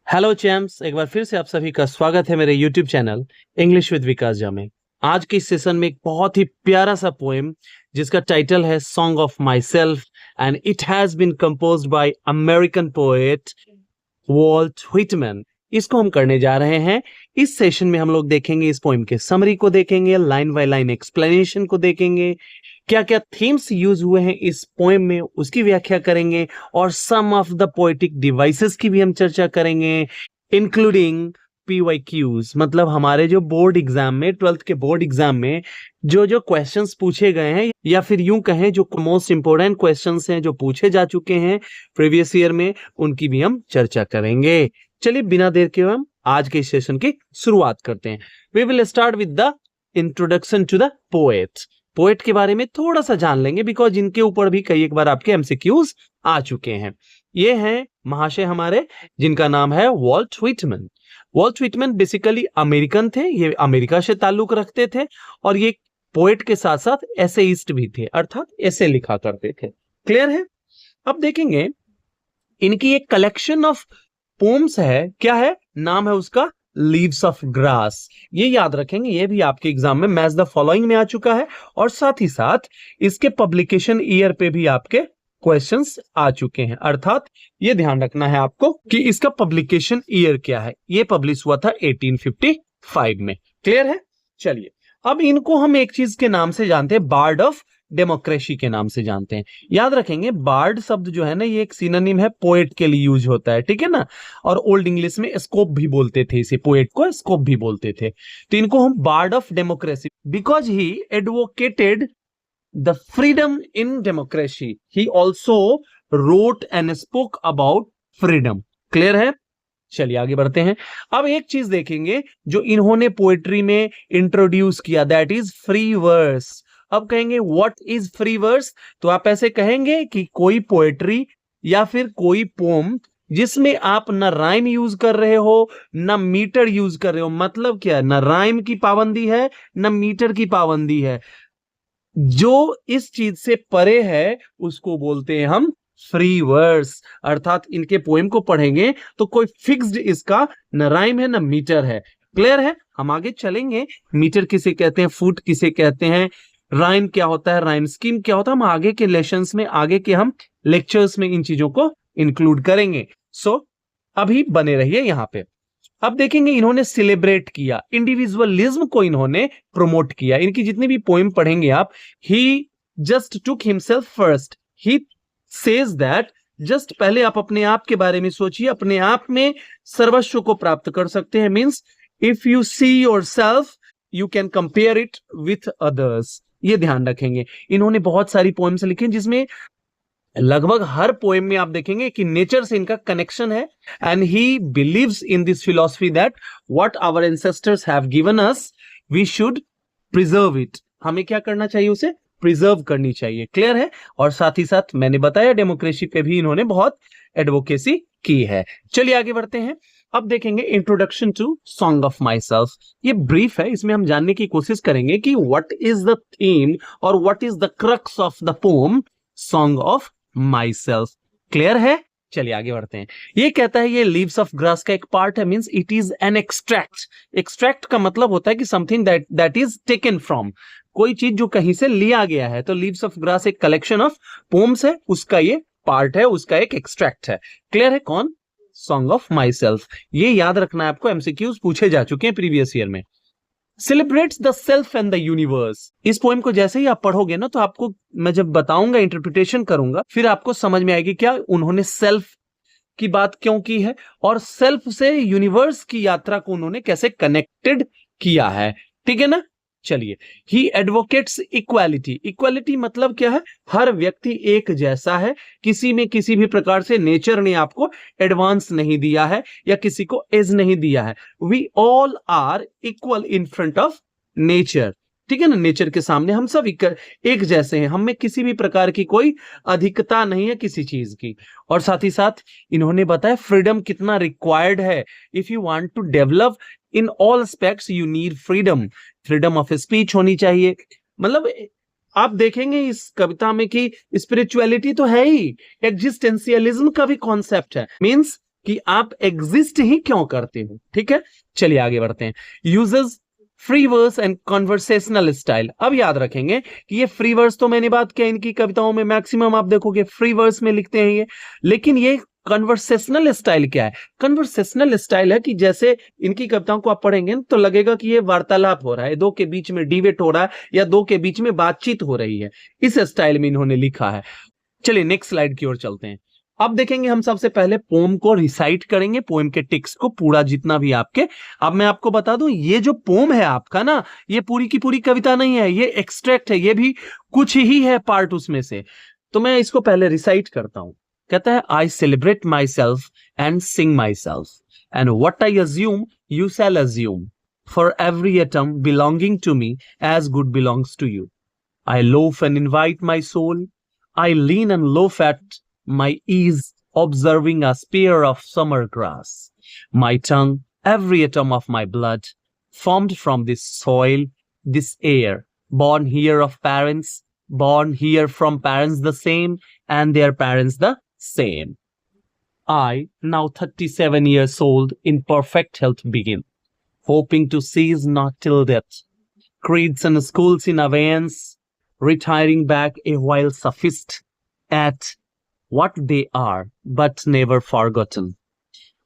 Hello champs, एक बार फिर से आप सभी का स्वागत है मेरे यूट्यूब चैनल इंग्लिश विद विकास झा में। आज के इस सेशन में एक बहुत ही प्यारा सा पोएम जिसका टाइटल है song of my self and it has been composed by American poet Walt Whitman. इसको हम करने जा रहे हैं। इस सेशन में हम लोग देखेंगे, इस पोएम के समरी को देखेंगे, लाइन बाय लाइन एक्सप्लेनेशन को देखेंगे, क्या क्या थीम्स यूज हुए हैं इस पोएम में उसकी व्याख्या करेंगे, और सम ऑफ द पोएटिक डिवाइसेस की भी हम चर्चा करेंगे, इंक्लूडिंग PYQs, मतलब हमारे जो बोर्ड एग्जाम में, 12th के बोर्ड एग्जाम में जो जो क्वेश्चंस पूछे गए हैं, या फिर यूं कहें जो मोस्ट इंपोर्टेंट क्वेश्चंस हैं जो पूछे जा चुके हैं प्रीवियस ईयर में, उनकी भी हम चर्चा करेंगे। चलिए बिना देर के हम आज के सेशन की शुरुआत करते हैं। We will start with the introduction to the poet के बारे में थोड़ा सा जान लेंगे, बिकॉज इनके ऊपर भी कई एक बार आपके MCQs आ चुके हैं। ये हैं महाशय हमारे, जिनका नाम है Walt Whitman. Walt Whitman basically American थे, ये अमेरिका से ताल्लुक रखते थे, और ये पोएट के साथ साथ एसेइस्ट भी थे, अर्थात ऐसे लिखा करते थे। क्लियर है? अब देखेंगे इनकी एक कलेक्शन ऑफ पोम्स है, क्या है नाम है उसका, लीव्स ऑफ ग्रास। ये याद रखेंगे, ये भी आपके एग्जाम में मैच द फॉलोइंग में आ चुका है, और साथ ही साथ इसके पब्लिकेशन ईयर पे भी आपके क्वेश्चंस आ चुके हैं। अर्थात ये ध्यान रखना है आपको कि इसका पब्लिकेशन ईयर क्या है। ये पब्लिश हुआ था 1855 में। क्लियर है? चलिए अब इनको हम एक चीज के नाम से जानते हैं, बार्ड ऑफ डेमोक्रेसी के नाम से जानते हैं। याद रखेंगे बार्ड शब्द जो है ना, ये एक सिनोनिम है, पोएट के लिए यूज होता है, ठीक है ना। और ओल्ड इंग्लिश में स्कोप भी बोलते थे इसे, पोएट को स्कोप भी बोलते थे। तो इनको हम bard of democracy, because he advocated the freedom in democracy, he also wrote and spoke about freedom. Clear है? चलिए आगे बढ़ते हैं। अब एक चीज देखेंगे जो इन्होंने पोएट्री में इंट्रोड्यूस किया, दैट इज फ्री वर्स। अब कहेंगे व्हाट इज फ्री वर्स, तो आप ऐसे कहेंगे कि कोई पोएट्री या फिर कोई पोम जिसमें आप ना राइम यूज कर रहे हो ना मीटर यूज कर रहे हो। मतलब क्या? ना राइम की पाबंदी है ना मीटर की पाबंदी है। जो इस चीज से परे है उसको बोलते हैं हम फ्री वर्स। अर्थात इनके पोएम को पढ़ेंगे तो कोई फिक्स्ड इसका न राइम है न मीटर है। क्लियर है? हम आगे चलेंगे, मीटर किसे कहते हैं, फुट किसे कहते हैं, राइम क्या होता है, राइम स्कीम क्या होता है, हम आगे के लेसन्स में, आगे के हम लेक्चर्स में इन चीजों को इंक्लूड करेंगे। सो अभी बने रहिए यहां पे। अब देखेंगे इन्होंने सेलिब्रेट किया, इंडिविजुअलिज्म को इन्होंने प्रोमोट किया। इनकी जितनी भी पोएम पढ़ेंगे आप, he just took himself first, he says that, just पहले आप अपने आप के बारे में सोचिए, अपने आप में सर्वस्व को प्राप्त कर सकते हैं। Means if you see yourself you can compare it with others. ये ध्यान रखेंगे। इन्होंने बहुत सारी पोएम्स लिखी जिसमें लगभग हर पोएम में आप देखेंगे कि नेचर से इनका कनेक्शन है, and he believes in this philosophy that what our ancestors have given us we should preserve it. हमें क्या करना चाहिए? उसे प्रिजर्व करनी चाहिए। क्लियर है? और साथ ही साथ मैंने बताया डेमोक्रेसी पे भी इन्होंने बहुत एडवोकेसी की है। चलिए आगे बढ़ते हैं। अब देखेंगे introduction to song of my self. ये ब्रीफ है, इसमें हम जानने की कोशिश करेंगे कि व्हाट इज द थीम और what is the crux of the poem song of my self. Clear है? चलिए आगे बढ़ते हैं। ये कहता है ये लीव्स ऑफ ग्रास का एक पार्ट है, means it is an extract. Extract का मतलब होता है कि something that is taken from, कोई चीज जो कहीं से लिया गया है। तो लीव्स ऑफ ग्रास एक कलेक्शन ऑफ पोम्स है, उसका ये पार्ट है, उसका एक एक्सट्रैक्ट है। क्लियर है? कौन? Song of my self. ये याद रखना है आपको, MCQs पूछे जा चुके हैं प्रीवियस ईयर में। Celebrates the self and the universe. इस पोएम को जैसे ही आप पढ़ोगे ना, तो आपको मैं जब बताऊंगा, इंटरप्रिटेशन करूंगा, फिर आपको समझ में आएगी क्या उन्होंने सेल्फ की बात क्यों की है, और सेल्फ से यूनिवर्स की यात्रा को उन्होंने कैसे कनेक्टेड किया है। ठीक है ना? चलिए, ही एडवोकेट्स इक्वालिटी। इक्वालिटी मतलब क्या है? हर व्यक्ति एक जैसा है, किसी में किसी भी प्रकार से नेचर ने आपको एडवांस नहीं दिया है या किसी को एज नहीं दिया है। We all are equal in front of nature. ठीक है ना? नेचर के सामने हम सब एक जैसे हैं, हम में किसी भी प्रकार की कोई अधिकता नहीं है किसी चीज की। और साथ ही साथ इन्होंने बताया फ्रीडम कितना रिक्वायर्ड है। If you want to develop in all aspects you need freedom. Freedom of speech होनी चाहिए। मतलब आप देखेंगे इस कविता में कि स्पिरिचुअलिटी तो है ही, एग्जिस्टेंशियलिज्म का भी कॉन्सेप्ट है। मींस कि आप एग्जिस्ट ही क्यों करते हो। ठीक है, चलिए आगे बढ़ते हैं। Uses free verse and conversational style. अब याद रखेंगे कि ये फ्री वर्स तो मैंने बात किया, इनकी कविताओं में मैक्सिमम आप देखोगे फ्री वर्स में लिखते हैं ये, लेकिन ये कन्वर्सेशनल स्टाइल क्या है? कन्वर्सेशनल स्टाइल है कि जैसे इनकी कविताओं को आप पढ़ेंगे तो लगेगा कि ये वार्तालाप हो रहा है, दो के बीच में डिबेट हो रहा है या दो के बीच में बातचीत हो रही है, इस स्टाइल में इन्होंने लिखा है। चलिए नेक्स्ट स्लाइड की ओर चलते हैं। अब देखेंगे हम सबसे पहले पोम को रिसाइट करेंगे, पोएम के टेक्स्ट को पूरा जितना भी आपके। अब मैं आपको बता दूं, ये जो पोम है आपका ना, ये पूरी की पूरी कविता नहीं है, ये एक्सट्रैक्ट है, ये भी कुछ ही है पार्ट उसमें से। तो मैं इसको पहले रिसाइट करता हूं। कहता है, I celebrate my self and sing my self and what I assume you shall assume for every atom belonging to me as good belongs to you. I loaf and invite my soul, I lean and loaf at my ease, observing a spear of summer grass. My tongue, every atom of my blood, formed from this soil, this air, born here of parents, born here from parents the same, and their parents the same. I, now 37 years old, in perfect health begin, hoping to cease not till death. Creeds and schools in abeyance, retiring back a while sufficed at what they are, but never forgotten.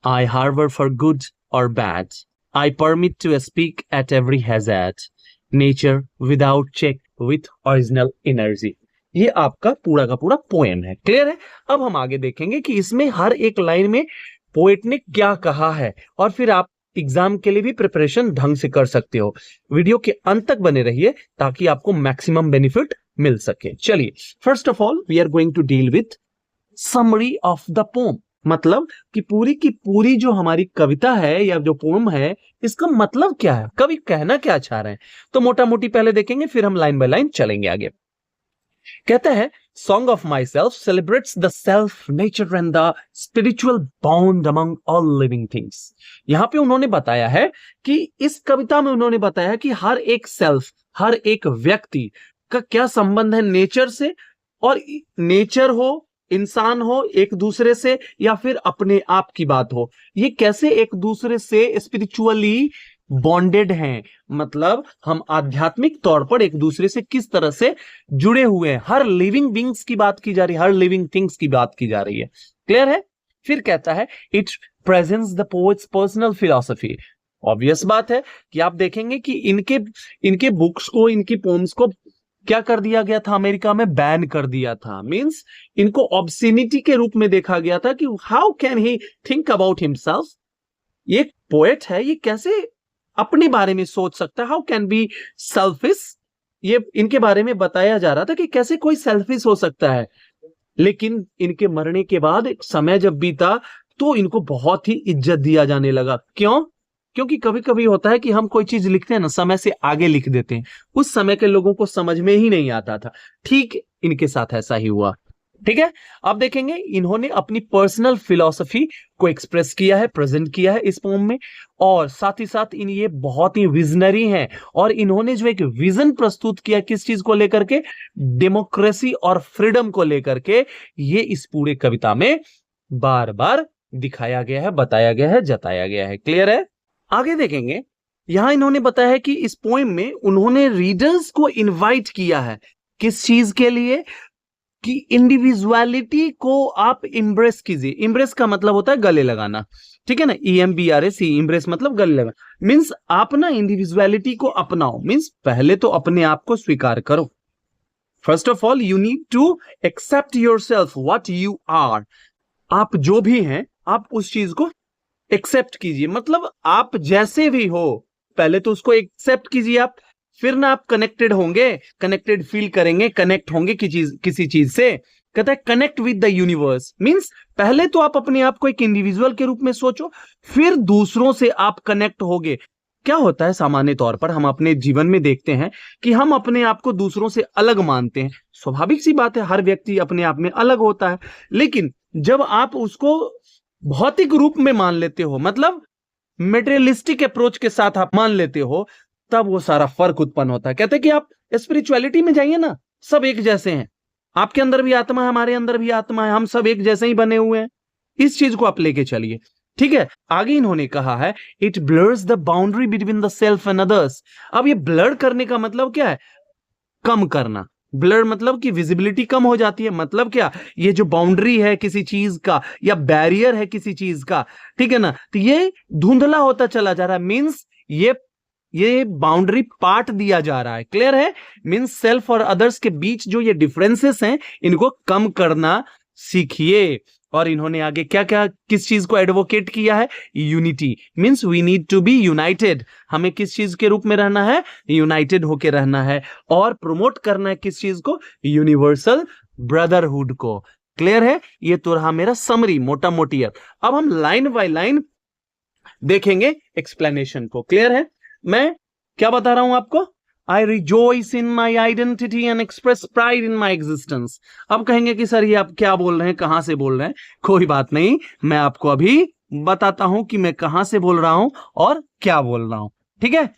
I harbor for good or bad. I permit to speak at every hazard. Nature without check with original energy. ये आपका पूरा का पूरा poem है। Clear है? अब हम आगे देखेंगे कि इसमें हर एक लाइन में पोएट ने क्या कहा है, और फिर आप एग्जाम के लिए भी प्रिपरेशन ढंग से कर सकते हो। वीडियो के अंत तक बने रहिए ताकि आपको मैक्सिमम बेनिफिट मिल सके। चलिए, first of all we are going to deal with summary of the poem. मतलब कि पूरी की पूरी जो हमारी कविता है या जो पोम है, इसका मतलब क्या है, कवि कहना क्या चाह रहे हैं। तो मोटा मोटी पहले देखेंगे, फिर हम लाइन बाय लाइन चलेंगे आगे। कहता है, song of my self celebrates the self, nature and the spiritual bond among all living things. यहां पे उन्होंने बताया है कि इस कविता में उन्होंने बताया कि हर एक सेल्फ, हर एक व्यक्ति का क्या संबंध है नेचर से, और नेचर हो, इंसान हो, एक दूसरे से, या फिर अपने आप की बात हो, ये कैसे एक दूसरे से स्पिरिचुअली बॉन्डेड हैं। मतलब हम आध्यात्मिक तौर पर एक दूसरे से किस तरह से जुड़े हुए हैं। हर लिविंग बींग्स की बात की जा रही है, हर लिविंग थिंग्स की बात की जा रही है। क्लियर है? फिर कहता है, it presents the poets personal philosophy. Obvious बात है कि आप देखेंगे कि इनके बुक्स को, इनकी पोम्स को क्या कर दिया गया था, अमेरिका में बैन कर दिया था। मींस इनको ऑब्सिनिटी के रूप में देखा गया था कि how can he think about himself. ये पोएट है, ये कैसे अपने बारे में सोच सकता है, हाउ कैन बी सेल्फिश। ये इनके बारे में बताया जा रहा था कि कैसे कोई सेल्फिश हो सकता है। लेकिन इनके मरने के बाद एक समय जब बीता तो इनको बहुत ही इज्जत दिया जाने लगा। क्यों? क्योंकि कभी कभी होता है कि हम कोई चीज लिखते हैं ना, समय से आगे लिख देते हैं, उस समय के लोगों को समझ में ही नहीं आता था। ठीक इनके साथ ऐसा ही हुआ। ठीक है, अब देखेंगे इन्होंने अपनी पर्सनल फिलॉसफी को एक्सप्रेस किया है, प्रेजेंट किया है इस पोम में, और साथ ही साथ ये बहुत ही विजनरी हैं, और इन्होंने जो एक विजन प्रस्तुत किया किस चीज को लेकर के, डेमोक्रेसी और फ्रीडम को लेकर के, ये इस पूरे कविता में बार बार दिखाया गया है, बताया गया है, जताया गया है। क्लियर है? आगे देखेंगे, यहां इन्होंने बताया है कि इस पोएम में उन्होंने रीडर्स को इनवाइट किया है। किस चीज के लिए? कि इंडिविजुअलिटी को आप इम्ब्रेस कीजिए। इम्ब्रेस का मतलब होता है गले लगाना। ठीक है ना, EMBRAC, इम्ब्रेस मतलब गले लगाना। मींस आप ना इंडिविजुअलिटी को अपनाओ। मींस पहले तो अपने आप को स्वीकार करो। First of all you need to accept yourself what you are. आप जो भी हैं, आप उस चीज को एक्सेप्ट कीजिए। मतलब आप जैसे भी हो, पहले तो उसको एक्सेप्ट कीजिए आप, फिर ना आप कनेक्टेड होंगे, कनेक्टेड फील करेंगे, कनेक्ट होंगे किसी चीज से। कहता है connect with the universe. Means पहले तो आप अपने आप को एक इंडिविजुअल के रूप में सोचो, फिर दूसरों से आप कनेक्ट होगे। क्या होता है, सामान्य तौर पर हम अपने जीवन में देखते हैं कि हम अपने आप को दूसरों से अलग मानते हैं। स्वाभाविक सी बात है, हर व्यक्ति अपने आप में अलग होता है। लेकिन जब आप उसको भौतिक रूप में मान लेते हो, मतलब मेटेरियलिस्टिक अप्रोच के साथ आप मान लेते हो, तब वो सारा फर्क उत्पन्न होता है। कहते हैं कि आप स्पिरिचुअलिटी में जाइए ना, सब एक जैसे हैं। आपके अंदर भी आत्मा है, हमारे अंदर भी आत्मा है, हम सब एक जैसे ही बने हुए हैं। इस चीज को आप लेके चलिए, ठीक है। आगे इन्होंने कहा है it blurs the boundary between the self and others. अब ये ब्लर करने का मतलब क्या है? कम करना। ब्लर मतलब कि विजिबिलिटी कम हो जाती है, मतलब क्या? ये जो बाउंड्री है किसी चीज का या बैरियर है किसी चीज का, ठीक है ना, तो ये धुंधला होता चला जा रहा है। मींस ये बाउंड्री पार्ट दिया जा रहा है। क्लियर है? मींस सेल्फ और अदर्स के बीच जो ये डिफरेंसेस हैं इनको कम करना सीखिए। और इन्होंने आगे क्या क्या किस चीज को एडवोकेट किया है? Unity. Means we need to be united. हमें किस चीज के रूप में रहना है? यूनाइटेड होकर रहना है। और प्रमोट करना है किस चीज को? यूनिवर्सल ब्रदरहुड को। क्लियर है? ये तो रहा मेरा समरी, मोटा मोटी। अब हम लाइन बाय लाइन देखेंगे एक्सप्लेनेशन को। क्लियर है? मैं क्या बता रहा हूं आपको? I rejoice in my identity and express pride in my existence. अब कहेंगे कि सर ये आप क्या बोल रहे हैं, कहां से बोल रहे हैं? कोई बात नहीं, मैं आपको अभी बताता हूं कि मैं कहां से बोल रहा हूं और क्या बोल रहा हूं, ठीक है।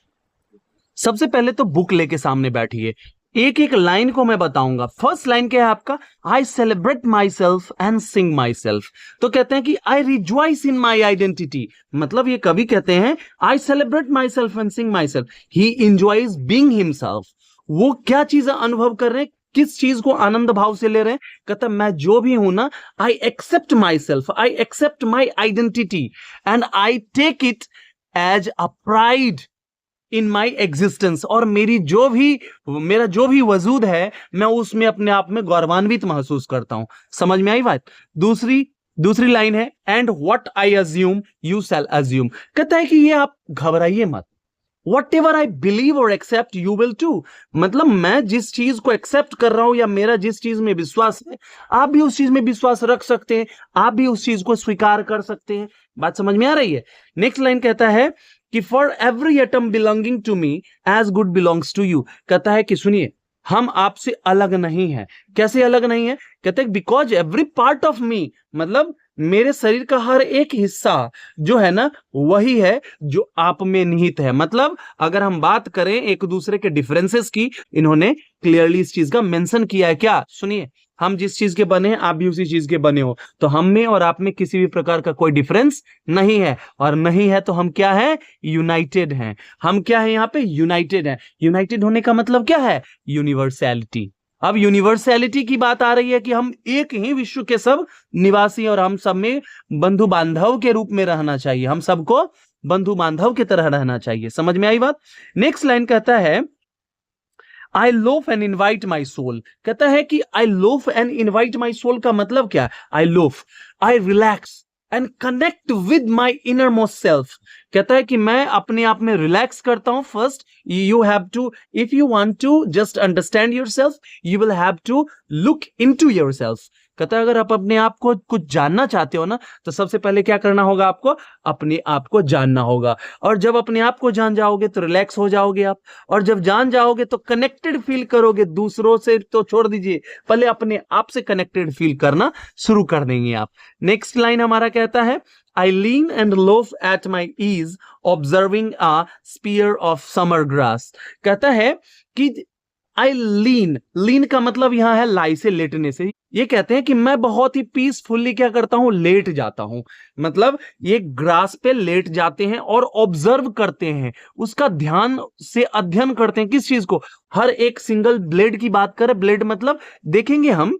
सबसे पहले तो बुक लेके सामने बैठिए, एक एक लाइन को मैं बताऊंगा। फर्स्ट लाइन क्या है आपका? आई celebrate my self and sing my self. तो कहते हैं कि आई रिजॉइस इन माई आइडेंटिटी, मतलब ये कभी कहते हैं आई celebrate my self and sing my self. He enjoys being himself. वो क्या चीज अनुभव कर रहे हैं, किस चीज को आनंद भाव से ले रहे हैं? कहता मैं जो भी हूं ना, I accept myself, I accept my identity and I take it as a pride in my existence. और मेरा जो भी वजूद है मैं उसमें अपने आप में गौरवान्वित महसूस करता हूं। समझ में आई बात? दूसरी लाइन है and what I assume you shall assume. कहता है कि ये आप घबराइए मत। वट एवर आई बिलीव और एक्सेप्ट यू विल टू। मतलब मैं जिस चीज को एक्सेप्ट कर रहा हूं या मेरा जिस चीज में विश्वास है, आप भी उस चीज में विश्वास रख सकते हैं, आप भी उस चीज को स्वीकार कर सकते हैं। बात समझ में आ रही है? नेक्स्ट लाइन कहता है कि for every atom belonging to me as good belongs to you. कहता है कि सुनिए, हम आपसे अलग नहीं है। कैसे अलग नहीं है? कहते हैं because every part of me, मतलब मेरे शरीर का हर एक हिस्सा जो है ना वही है जो आप में निहित है। मतलब अगर हम बात करें एक दूसरे के डिफरेंसेस की, इन्होंने क्लियरली इस चीज का मेंशन किया है। क्या? सुनिए, हम जिस चीज के बने हैं आप भी उसी चीज के बने हो, तो हम में और आप में किसी भी प्रकार का कोई डिफरेंस नहीं है। और नहीं है तो हम क्या है? यूनाइटेड हैं। हम क्या है यहाँ पे? यूनाइटेड हैं। यूनाइटेड होने का मतलब क्या है? यूनिवर्सैलिटी। अब यूनिवर्सैलिटी की बात आ रही है कि हम एक ही विश्व के सब निवासी और हम सब में बंधु बांधव के रूप में रहना चाहिए। हम सबको बंधु बांधव की तरह रहना चाहिए। समझ में आई बात? नेक्स्ट लाइन कहता है I loaf and invite my soul. कहता है कि I loaf and invite my soul का मतलब क्या? I loaf, I relax and connect with my inner most self. कहता है कि मैं अपने आप में रिलैक्स करता हूं। First you have to, if you want to just understand yourself, you will have to look into yourself. कहता है अगर आप अपने आप को कुछ जानना चाहते हो ना, तो सबसे पहले क्या करना होगा आपको? अपने आप को जानना होगा। और जब अपने आप को जान जाओगे तो रिलैक्स हो जाओगे आप। और जब जान जाओगे तो कनेक्टेड फील करोगे। दूसरों से तो छोड़ दीजिए, पहले अपने आप से कनेक्टेड फील करना शुरू कर देंगे आप। नेक्स्ट लाइन हमारा कहता है I lean and loaf at my ease observing a spear of summer grass। कहता है कि I lean का मतलब यहां है लाई से, लेटने से। ये कहते हैं कि मैं बहुत ही पीसफुली क्या करता हूं? लेट जाता हूं। मतलब ये ग्रास पे लेट जाते हैं और ऑब्जर्व करते हैं, उसका ध्यान से अध्ययन करते हैं। किस चीज को? हर एक सिंगल ब्लेड की बात करें, ब्लेड मतलब देखेंगे हम,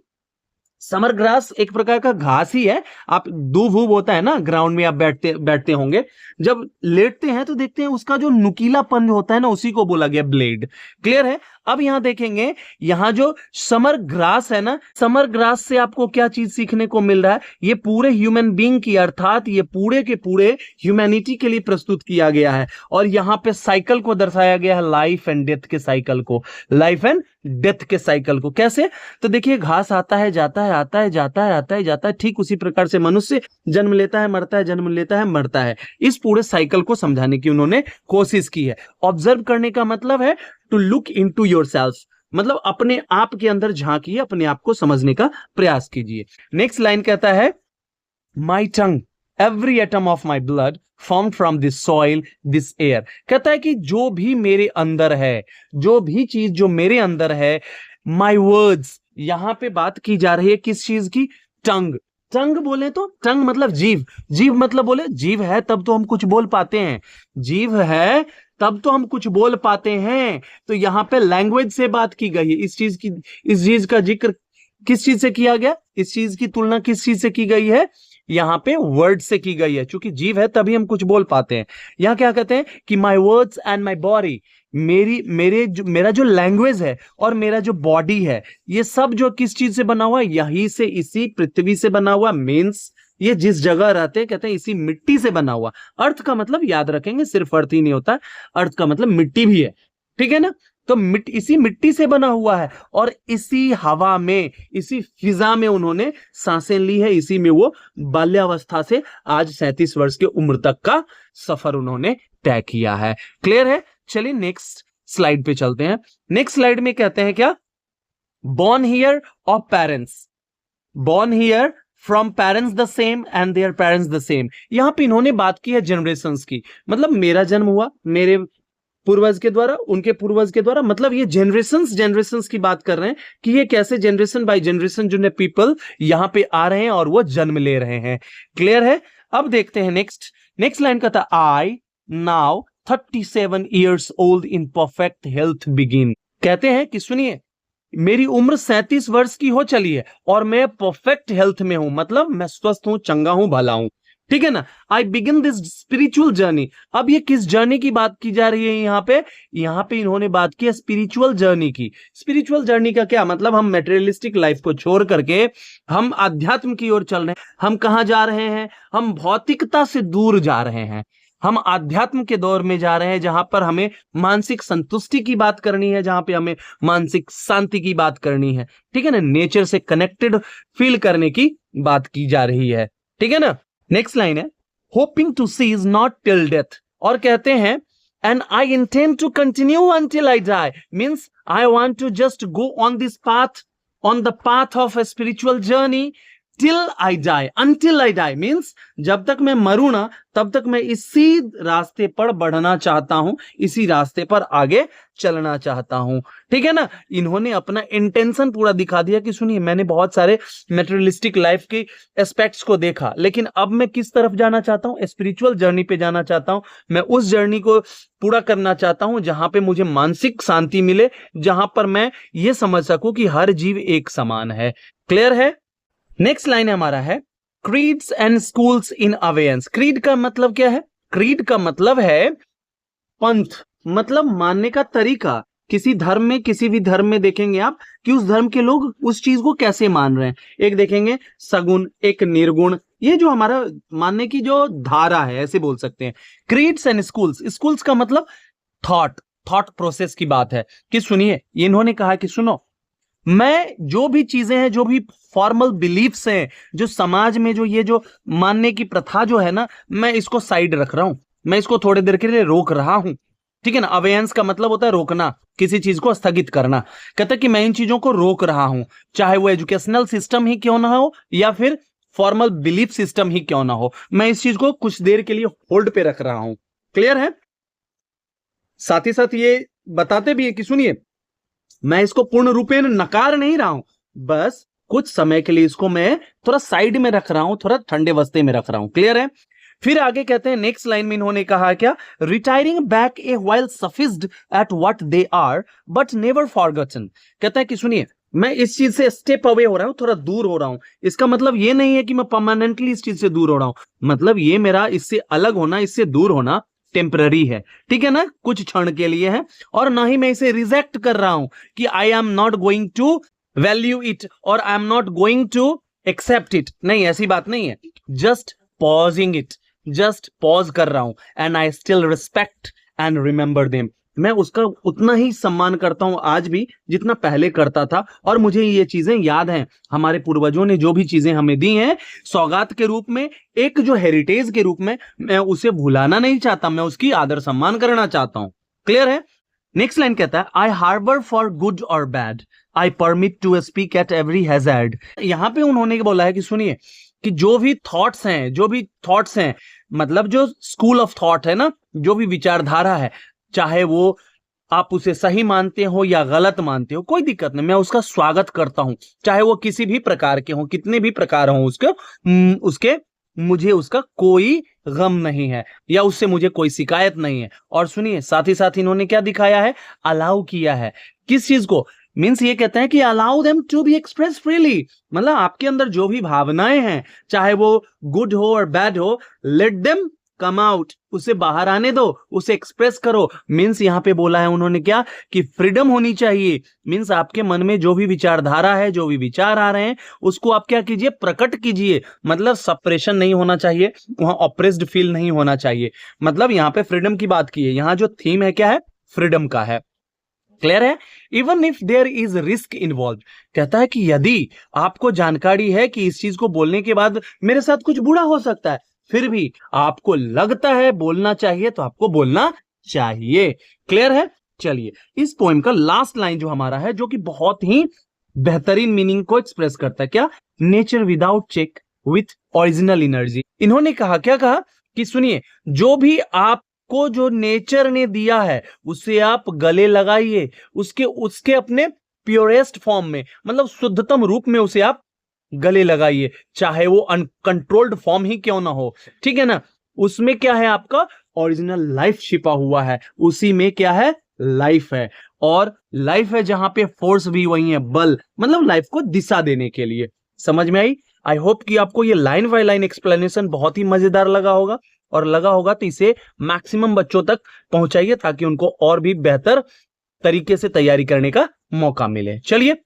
समर ग्रास एक प्रकार का घास ही है। आप दूब वूब होता है ना, ग्राउंड में आप बैठते होंगे, जब लेटते हैं तो देखते हैं उसका जो नुकीलापन होता है ना, उसी को बोला गया ब्लेड। क्लियर है? अब यहां देखेंगे, यहां जो समर ग्रास है ना, समर ग्रास से आपको क्या चीज सीखने को मिल रहा है? ये पूरे ह्यूमन बीइंग की, अर्थात ये पूरे के पूरे ह्यूमैनिटी के लिए प्रस्तुत किया गया है। और यहां पे साइकिल को दर्शाया गया है, लाइफ एंड डेथ के साइकिल को, लाइफ एंड डेथ के साइकिल को। कैसे? तो देखिए, घास आता है, जाता है, आता है, जाता है, आता है, जाता है। ठीक उसी प्रकार से मनुष्य जन्म लेता है, मरता है, जन्म लेता है, मरता है। इस पूरे साइकिल को समझाने की उन्होंने कोशिश की है। ऑब्जर्व करने का मतलब है टू लुक इनटू योरसेल्फ, मतलब अपने आप के अंदर झांकिए, अपने आप को समझने का प्रयास कीजिए। नेक्स्ट लाइन कहता है my tongue every atom of my blood form from this soil this air. कहता है कि जो भी मेरे अंदर है, जो भी चीज जो मेरे अंदर है, माई वर्ड्स, यहां पे बात की जा रही है किस चीज की? टंग। टंग बोले तो टंग मतलब जीव, जीव मतलब बोले जीव है तब तो हम कुछ बोल पाते हैं, जीव है तब तो हम कुछ बोल पाते हैं। तो यहाँ पे लैंग्वेज से बात की गई है, इस चीज का जिक्र किस चीज से किया गया, इस चीज की तुलना किस चीज से की गई है, यहाँ पे वर्ड से की गई है। चूंकि जीव है तभी हम कुछ बोल पाते हैं। यहाँ क्या कहते हैं कि my words and my body, मेरा जो लैंग्वेज है और मेरा जो बॉडी है, ये सब जो किस चीज से बना हुआ है, यही से, इसी पृथ्वी से बना हुआ। मीन्स ये जिस जगह रहते हैं कहते हैं इसी मिट्टी से बना हुआ। अर्थ का मतलब याद रखेंगे, सिर्फ अर्थ ही नहीं होता, अर्थ का मतलब मिट्टी भी है, ठीक है ना। तो इसी मिट्टी से बना हुआ है और इसी हवा में, इसी फिजा में उन्होंने सांसें ली है, इसी में वो बाल्यावस्था से आज 37 वर्ष की उम्र तक का सफर उन्होंने तय किया है। क्लियर है? चलिए नेक्स्ट स्लाइड पे चलते हैं। नेक्स्ट स्लाइड में कहते हैं क्या, born here of parents, born here from parents the same and their parents the same. यहां पे इन्होंने बात की है जनरेशंस की, मतलब मेरा जन्म हुआ मेरे पूर्वज के द्वारा, उनके पूर्वज के द्वारा, मतलब ये जनरेशंस की बात कर रहे हैं कि ये कैसे जनरेशन बाय जनरेशन जो पीपल यहां पे आ रहे हैं और वो जन्म ले रहे हैं। क्लियर है? अब देखते हैं नेक्स्ट लाइन का था, I now 37 years old in perfect health begin। कहते हैं कि सुनिए, मेरी उम्र 37 वर्ष की हो चली है और मैं परफेक्ट हेल्थ में हूं, मतलब मैं स्वस्थ हूं, चंगा हूं, भला हूं, ठीक है ना। I begin this spiritual journey. अब ये किस जर्नी की बात की जा रही है यहाँ पे इन्होंने बात की है स्पिरिचुअल जर्नी की। स्पिरिचुअल जर्नी का क्या मतलब, हम मेटेरियलिस्टिक लाइफ को छोड़ करके हम आध्यात्म की ओर चल रहे हैं। हम कहां जा रहे हैं? हम भौतिकता से दूर जा रहे हैं, हम आध्यात्म के दौर में जा रहे हैं, जहां पर हमें मानसिक संतुष्टि की बात करनी है, जहां पे हमें मानसिक शांति की बात करनी है, ठीक है ना, नेचर से कनेक्टेड फील करने की बात की जा रही है, ठीक है ना। नेक्स्ट लाइन है, hoping to see is not till death. और कहते हैं and I intend to continue until I die, means I want to just go on this path, on the path of a spiritual journey till I die, until I die, means जब तक मैं मरूं ना तब तक मैं इसी रास्ते पर बढ़ना चाहता हूं, इसी रास्ते पर आगे चलना चाहता हूं, ठीक है ना। इन्होंने अपना इंटेंशन पूरा दिखा दिया कि सुनिए, मैंने बहुत सारे मेटेरियलिस्टिक लाइफ के एस्पेक्ट्स को देखा, लेकिन अब मैं किस तरफ जाना चाहता हूं, स्पिरिचुअल जर्नी पे जाना चाहता हूं। मैं उस जर्नी को पूरा करना चाहता हूं जहां पे मुझे मानसिक शांति मिले, जहां पर मैं ये समझ सकूं कि हर जीव एक समान है। क्लियर है? नेक्स्ट लाइन हमारा है, creeds and schools in abeyance. Creed का मतलब क्या है? क्रीड का मतलब है पंथ, मतलब मानने का तरीका। किसी धर्म में, किसी भी धर्म में देखेंगे आप कि उस धर्म के लोग उस चीज को कैसे मान रहे हैं। एक देखेंगे सगुण, एक निर्गुण, ये जो हमारा मानने की जो धारा है, ऐसे बोल सकते हैं। क्रीड्स एंड स्कूल्स का मतलब थॉट प्रोसेस की बात है कि सुनिए, इन्होंने कहा कि सुनो, मैं जो भी चीजें हैं, जो भी फॉर्मल बिलीफ्स हैं, जो समाज में जो ये जो मानने की प्रथा जो है ना, मैं इसको साइड रख रहा हूं, मैं इसको थोड़ी देर के लिए रोक रहा हूं, ठीक है ना। अवेयंस का मतलब होता है रोकना, किसी चीज को स्थगित करना। कहता है कि मैं इन चीजों को रोक रहा हूं, चाहे वो एजुकेशनल सिस्टम ही क्यों ना हो या फिर फॉर्मल बिलीफ सिस्टम ही क्यों ना हो, मैं इस चीज को कुछ देर के लिए होल्ड पे रख रहा हूं। क्लियर है? साथ ही साथ ये बताते भी है कि सुनिए, मैं इसको पूर्ण रूपेण नकार नहीं रहा हूं, बस कुछ समय के लिए इसको मैं थोड़ा साइड में रख रहा हूं, थोड़ा ठंडे वस्ते में रख रहा हूं। क्लियर है? फिर आगे कहते हैं नेक्स्ट लाइन में इन्होंने कहा क्या, retiring back a while sufficed at what they are but never forgotten. कहता है कि सुनिए, मैं इस चीज से स्टेप अवे हो रहा हूं, थोड़ा दूर हो रहा हूं। इसका मतलब ये नहीं है कि मैं परमानेंटली इस चीज से दूर हो रहा हूं, मतलब ये मेरा इससे अलग होना, इससे दूर होना टेम्पररी है, ठीक है ना, कुछ क्षण के लिए है। और ना ही मैं इसे रिजेक्ट कर रहा हूं कि I am not going to value it और I am not going to accept it, नहीं, ऐसी बात नहीं है। Just pausing it, just pause कर रहा हूं, and I still respect and remember them. मैं उसका उतना ही सम्मान करता हूं आज भी जितना पहले करता था, और मुझे ये चीजें याद हैं, हमारे पूर्वजों ने जो भी चीजें हमें दी हैं सौगात के रूप में, एक जो हेरिटेज के रूप में, मैं उसे भुलाना नहीं चाहता, मैं उसकी आदर सम्मान करना चाहता हूं। क्लियर है? नेक्स्ट लाइन कहता है, आई हार्बर फॉर गुड और bad, I permit to speak at every hazard. यहां पे उन्होंने बोला है कि सुनिए, कि जो भी थॉट्स हैं, मतलब जो स्कूल ऑफ थॉट है ना, जो भी विचारधारा है, चाहे वो आप उसे सही मानते हो या गलत मानते हो, कोई दिक्कत नहीं, मैं उसका स्वागत करता हूं, चाहे वो किसी भी प्रकार के हो, कितने भी प्रकार हो उसके मुझे उसका कोई गम नहीं है या उससे मुझे कोई शिकायत नहीं है। और सुनिए, साथ ही साथ इन्होंने क्या दिखाया है, अलाउ किया है। किस चीज को? मीन्स ये कहते हैं कि allow them to be express freely, मतलब आपके अंदर जो भी भावनाएं हैं, चाहे वो गुड हो और बैड हो, लेट देम कम आउट, उसे बाहर आने दो, उसे एक्सप्रेस करो। मीन्स यहां पे बोला है उन्होंने क्या, कि फ्रीडम होनी चाहिए। मीन्स आपके मन में जो भी विचारधारा है, जो भी विचार आ रहे हैं, उसको आप क्या कीजिए, प्रकट कीजिए। मतलब सप्रेशन नहीं होना चाहिए, वहां ऑप्रेस्ड फील नहीं होना चाहिए। मतलब यहां पे फ्रीडम की बात की है, यहां जो थीम है क्या है, फ्रीडम का है। क्लियर है? Even if there is risk involve, कहता है कि यदि आपको जानकारी है कि इस चीज को बोलने के बाद मेरे साथ कुछ बुरा हो सकता है, फिर भी आपको लगता है बोलना चाहिए, तो आपको बोलना चाहिए। क्लियर है? चलिए, इस पोएम का लास्ट लाइन जो हमारा है, जो कि बहुत ही बेहतरीन मीनिंग को एक्सप्रेस करता है, क्या? Nature without check with original energy. इन्होंने कहा, क्या कहा, कि सुनिए, जो भी आपको जो नेचर ने दिया है उसे आप गले लगाइए, उसके उसके अपने प्योरेस्ट फॉर्म में, मतलब शुद्धतम रूप में उसे आप गले लगाइए, चाहे वो अनकंट्रोल्ड फॉर्म ही क्यों ना हो। ठीक है ना? उसमें क्या है, आपका ओरिजिनल लाइफ छिपा हुआ है, उसी में क्या है, लाइफ है। और लाइफ है जहां पे फोर्स भी वही है, बल, मतलब लाइफ को दिशा देने के लिए। समझ में आई? आई होप कि आपको ये लाइन बाय लाइन एक्सप्लेनेशन बहुत ही मजेदार लगा होगा, और लगा होगा तो इसे मैक्सिमम बच्चों तक पहुंचाइए, ताकि उनको और भी बेहतर तरीके से तैयारी करने का मौका मिले। चलिए,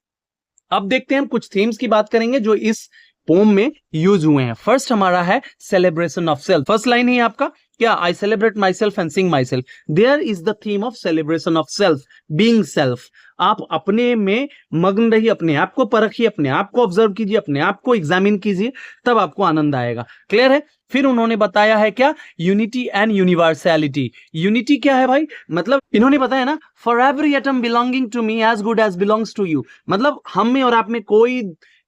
अब देखते हैं, हम कुछ थीम्स की बात करेंगे जो इस पोम में यूज हुए हैं। फर्स्ट हमारा है celebration of self. First line है आपका क्या, I celebrate my self and sing my self. There is the theme of celebration of self, being self. आप अपने में मग्न रहिए, अपने आप को परखिए, अपने आप को ऑब्जर्व कीजिए, अपने आप को एग्जामिन कीजिए, तब आपको आनंद आएगा। क्लियर है? फिर उन्होंने बताया है क्या, यूनिटी एंड यूनिवर्सैलिटी। यूनिटी क्या है भाई, मतलब इन्होंने बताया ना, for every atom belonging to me as good as belongs to you. मतलब हम में और आप में कोई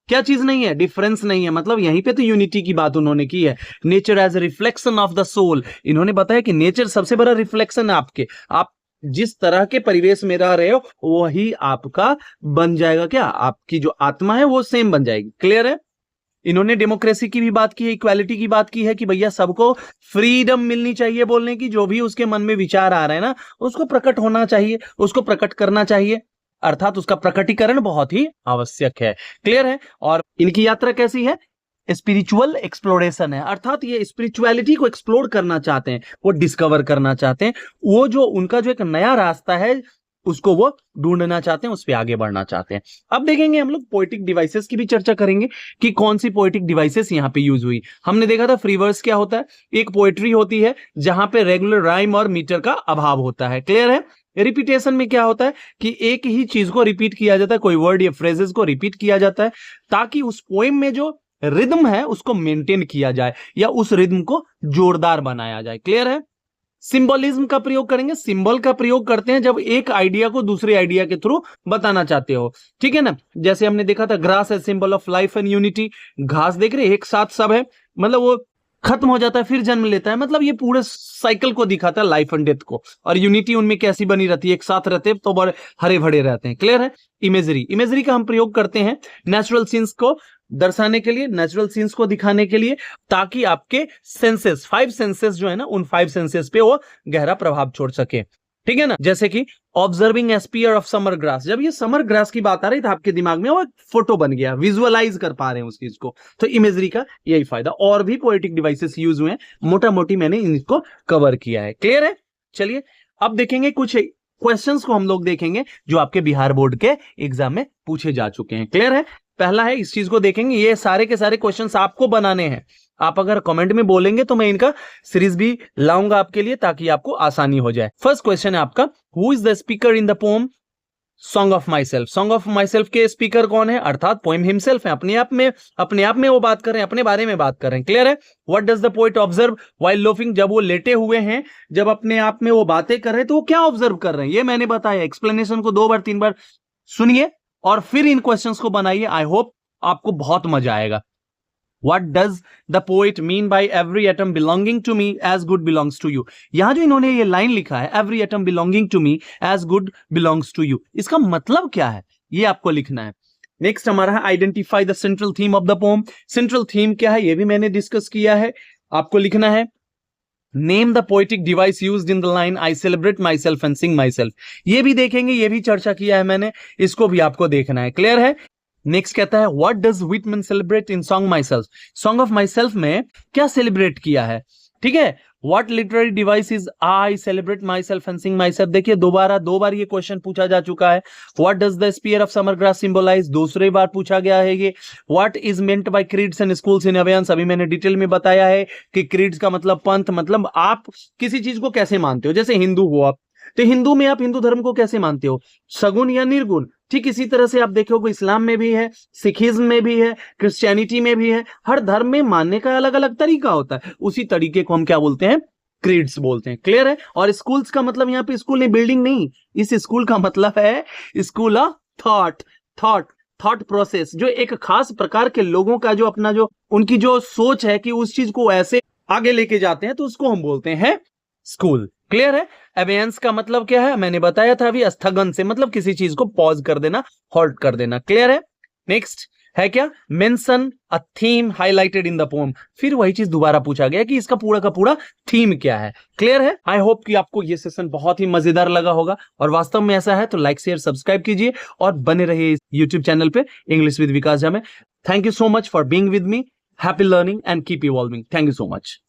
क्या चीज नहीं है, डिफरेंस नहीं है। मतलब यहीं पे तो यूनिटी की बात उन्होंने की है। Nature as a reflection of the soul, इन्होंने बताया कि नेचर सबसे बड़ा रिफ्लेक्शन है आपके। आप जिस तरह के परिवेश में रह रहे हो वही आपका बन जाएगा, क्या आपकी जो आत्मा है वो सेम बन जाएगी। क्लियर है? इन्होंने डेमोक्रेसी की भी बात की है, इक्वालिटी की बात की है, कि भैया सबको फ्रीडम मिलनी चाहिए बोलने की, जो भी उसके मन में विचार आ रहे हैं ना, उसको प्रकट होना चाहिए, उसको प्रकट करना चाहिए, अर्थात उसका प्रकटीकरण बहुत ही आवश्यक है। क्लियर है? और इनकी यात्रा कैसी है, स्पिरिचुअल एक्सप्लोरेशन है, अर्थात ये स्पिरिचुअलिटी को एक्सप्लोर करना चाहते हैं, वो डिस्कवर करना चाहते हैं, वो जो उनका जो एक नया रास्ता है उसको वो ढूंढना चाहते हैं, उस पर आगे बढ़ना चाहते हैं। अब देखेंगे हम लोग पोएटिक डिवाइसेस की भी चर्चा करेंगे कि कौन सी पोएटिक डिवाइसेस यहाँ पे यूज हुई। हमने देखा था फ्री वर्स क्या होता है, एक पोएट्री होती है जहां पे रेगुलर राइम और मीटर का अभाव होता है। क्लियर है? रिपीटेशन में क्या होता है कि एक ही चीज को रिपीट किया जाता है, कोई वर्ड या फ्रेजेस को रिपीट किया जाता है, ताकि उस पोएम में जो रिदम है उसको मेंटेन किया जाए या उस रिदम को जोरदार बनाया जाए। क्लियर है? सिंबलिज्म का प्रयोग करेंगे, सिंबल का प्रयोग करते हैं जब एक आइडिया को दूसरे आइडिया के थ्रू बताना चाहते हो। ठीक है ना? जैसे हमने देखा था grass as symbol of life and unity, घास देख रहे एक साथ सब है, मतलब वो खत्म हो जाता है फिर जन्म लेता है, मतलब ये पूरे साइकिल को दिखाता है, लाइफ एंड डेथ को। और यूनिटी उनमें कैसी बनी रहती है, एक साथ रहते हैं तो बड़े हरे भरे रहते हैं। क्लियर है? इमेजरी, इमेजरी का हम प्रयोग करते हैं नेचुरल सीन्स को दर्शाने के लिए, नेचुरल सीन्स को दिखाने के लिए, ताकि आपके सेंसेस, 5 सेंसेस जो है ना, उन 5 सेंसेस पे वो गहरा प्रभाव छोड़ सके। ठीक है ना? जैसे कि ऑब्जर्विंग एस्पियर ऑफ समर ग्रास, जब ये समर ग्रास की बात आ रही थी आपके दिमाग में, वो फोटो बन गया, विजुअलाइज कर पा रहे हैं उस चीज को। तो इमेजरी का यही फायदा। और भी पोएटिक डिवाइसेस यूज हुए हैं, मोटा मोटी मैंने इनको कवर किया है। क्लियर है? चलिए, अब देखेंगे कुछ क्वेश्चंस को हम लोग देखेंगे जो आपके बिहार बोर्ड के एग्जाम में पूछे जा चुके हैं। क्लियर है? पहला है, इस चीज को देखेंगे, ये सारे के सारे क्वेश्चंस आपको बनाने हैं। आप अगर कमेंट में बोलेंगे तो मैं इनका सीरीज भी लाऊंगा आपके लिए, ताकि आपको आसानी हो जाए। फर्स्ट क्वेश्चन है आपका, who is the speaker in the poem song of my self. Song of my self के स्पीकर कौन है, अर्थात पोएम हिमसेल्फ है, अपने आप में वो बात कर रहे हैं, अपने बारे में बात कर रहे हैं। क्लियर है? What does the poet observe while loafing, जब वो लेटे हुए हैं, जब अपने आप में वो बातें कर रहे हैं, तो वो क्या ऑब्जर्व कर रहे हैं, ये मैंने बताया। एक्सप्लेनेशन को 2 बार 3 बार सुनिए और फिर इन क्वेश्चंस को बनाइए। आई होप आपको बहुत मजा आएगा। What does the poet mean by every atom belonging to me as good belongs to you? यहां जो इन्होंने ये लाइन लिखा है, every atom belonging to me as good belongs to you, इसका मतलब क्या है ये आपको लिखना है। नेक्स्ट हमारा है identify the central theme of the pome. Central theme क्या है ये भी मैंने डिस्कस किया है, आपको लिखना है name the poetic device used in the line I celebrate my self and sing my self, ये भी देखेंगे, ये भी चर्चा किया है मैंने, इसको भी आपको देखना है। क्लियर है। नेक्स्ट कहता है what does Whitman celebrate in song my self, song of my self में क्या सेलिब्रेट किया है। ठीक है, what literary device is I celebrate my self and sing my self, देखिए दो बार ये क्वेश्चन पूछा जा चुका है। What does the spear of summer grass symbolise, दूसरी बार पूछा गया है ये। What is meant by creeds and schools in abeyance, अभी मैंने डिटेल में बताया है कि क्रीड्स का मतलब पंथ, मतलब आप किसी चीज को कैसे मानते हो। जैसे हिंदू हो आप, तो हिंदू में आप हिंदू धर्म को कैसे मानते हो, सगुण या निर्गुण। ठीक इसी तरह से आप देखोगे इस्लाम में भी है, सिखिज्म में भी है, क्रिश्चियनिटी में भी है, हर धर्म में मानने का अलग अलग तरीका होता है, उसी तरीके को हम क्या बोलते हैं, क्रीड्स बोलते हैं। क्लियर है। और स्कूल्स का मतलब यहाँ पे स्कूल नहीं, बिल्डिंग नहीं, इस स्कूल का मतलब है स्कूल ऑफ थॉट प्रोसेस, जो एक खास प्रकार के लोगों का जो अपना जो उनकी जो सोच है कि उस चीज को ऐसे आगे लेके जाते हैं, तो उसको हम बोलते हैं स्कूल। क्लियर है। अबेयंस का मतलब क्या है, मैंने बताया था अभी, स्थगन से मतलब किसी चीज को पॉज कर देना, हॉल्ट कर देना। क्लियर है। नेक्स्ट है क्या, mention a theme highlighted in the poem, फिर वही चीज दोबारा पूछा गया कि इसका पूरा का पूरा थीम क्या है। क्लियर है। आई होप कि आपको ये सेशन बहुत ही मजेदार लगा होगा, और वास्तव में ऐसा है तो लाइक शेयर सब्सक्राइब कीजिए और बने रहिए यूट्यूब चैनल पे इंग्लिश विद विकास झा में। Thank you so much for being with me. Happy learning and keep evolving. Thank you so much.